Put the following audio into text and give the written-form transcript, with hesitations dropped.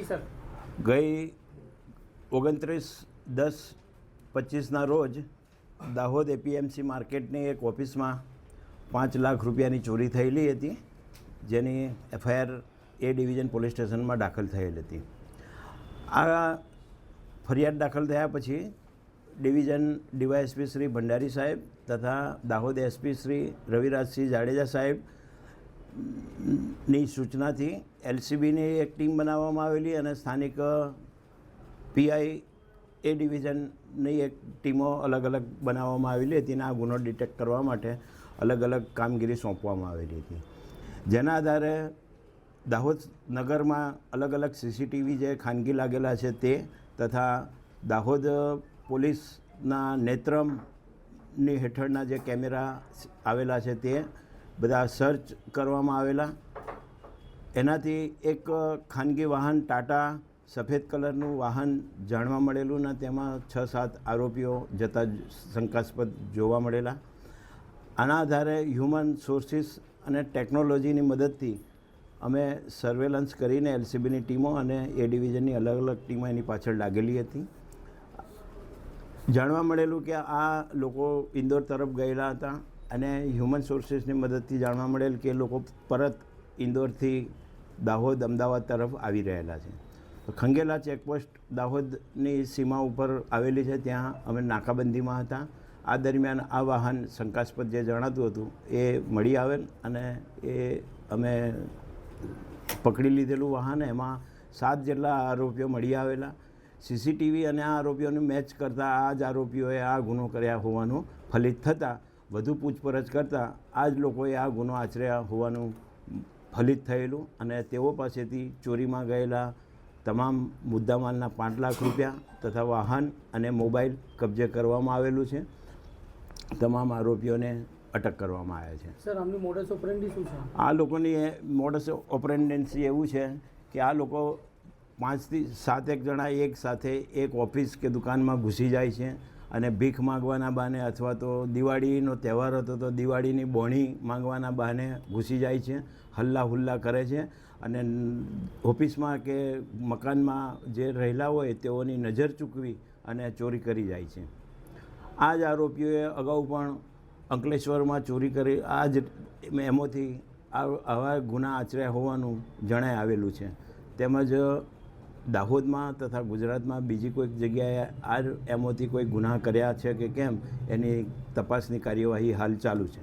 જી sir. ગઈ 29/10/25ના રોજ Dahod APMC માર્કેટની એક ઓફિસમાં 5 લાખ રૂપિયાની ચોરી થયેલી હતી, જેની એફઆઈઆર એ ડિવિઝન પોલીસ સ્ટેશનમાં દાખલ થયેલ હતી. આ ફરિયાદ દાખલ થયા પછી ડિવિઝન ડીવાયએસપી શ્રી ભંડારી સાહેબ તથા દાહોદ એસપી શ્રી રવિરાજસિંહ જાડેજા સાહેબની સૂચનાથી એલસીબીની એક ટીમ બનાવવામાં આવેલી અને સ્થાનિક પીઆઈ એ ડિવિઝનની એક ટીમો અલગ અલગ બનાવવામાં આવેલી હતી અને આ ગુનો ડિટેક્ટ કરવા માટે અલગ અલગ કામગીરી સોંપવામાં આવેલી હતી. જેના આધારે દાહોદ નગરમાં અલગ અલગ સીસીટીવી જે ખાનગી લાગેલા છે તે તથા દાહોદ પોલીસના નેત્રમની હેઠળના જે કેમેરા આવેલા છે તે બધા સર્ચ કરવામાં આવેલા. એનાથી એક ખાનગી વાહન ટાટા સફેદ કલરનું વાહન જાણવા મળેલું ને તેમાં 6-7 આરોપીઓ જતા શંકાસ્પદ જોવા મળેલા. આના આધારે હ્યુમન સોર્સિસ અને ટેકનોલોજીની મદદથી અમે સર્વેલન્સ કરીને એલસીબીની ટીમો અને એ ડિવિઝનની અલગ અલગ ટીમો એની પાછળ લાગેલી હતી. જાણવા મળેલું કે આ લોકો ઇન્દોર તરફ ગયેલા હતા અને હ્યુમન સોર્સિસની મદદથી જાણવા મળેલ કે એ લોકો પરત ઇન્દોરથી દાહોદ અમદાવાદ તરફ આવી રહેલા છે. તો ખંગેલા ચેકપોસ્ટ દાહોદની સીમા ઉપર આવેલી છે, ત્યાં અમે નાકાબંધીમાં હતા. આ દરમિયાન આ વાહન શંકાસ્પદ જે જણાતું હતું એ મળી આવેલ અને એ અમે પકડી લીધેલું વાહન. એમાં 7 જેટલા આરોપીઓ મળી આવેલા. સીસીટીવી અને આ આરોપીઓને મેચ કરતાં આ જ આરોપીઓએ આ ગુનો કર્યા હોવાનું ફલિત થતાં વધુ પૂછપરછ કરતાં આ જ લોકોએ આ ગુનો આચર્યા હોવાનું ફલિત થયેલું અને તેઓ પાસેથી ચોરીમાં ગયેલા તમામ મુદ્દામાલના 5 લાખ રૂપિયા તથા વાહન અને મોબાઈલ કબજે કરવામાં આવેલું છે. તમામ આરોપીઓને અટક કરવામાં આવ્યા છે. સર, આમની મોડસ ઓપરેન્ડી શું છે? આ લોકોની મોડસ ઓપરેન્ડન્સી એવું છે કે આ લોકો 5 થી 7 જણા એક સાથે એક ઓફિસ કે દુકાનમાં ઘૂસી જાય છે અને ભીખ માંગવાના બહાને અથવા તો દિવાળીનો તહેવાર હતો તો દિવાળીની બોણી માંગવાના બહાને ઘૂસી જાય છે, હલ્લા હુલ્લા કરે છે અને ઓફિસમાં કે મકાનમાં જે રહેલા હોય તેઓની નજર ચૂકવી અને ચોરી કરી જાય છે. આ જ આરોપીઓએ અગાઉ પણ અંકલેશ્વરમાં ચોરી કરી આ જ એમોથી આવા ગુના આચર્યા હોવાનું જણાઈ આવેલું છે. તેમજ દાહોદમાં તથા ગુજરાતમાં બીજી કોઈક જગ્યાએ આ એમોથી કોઈ ગુના કર્યા છે કે કેમ એની તપાસની કાર્યવાહી હાલ ચાલુ છે.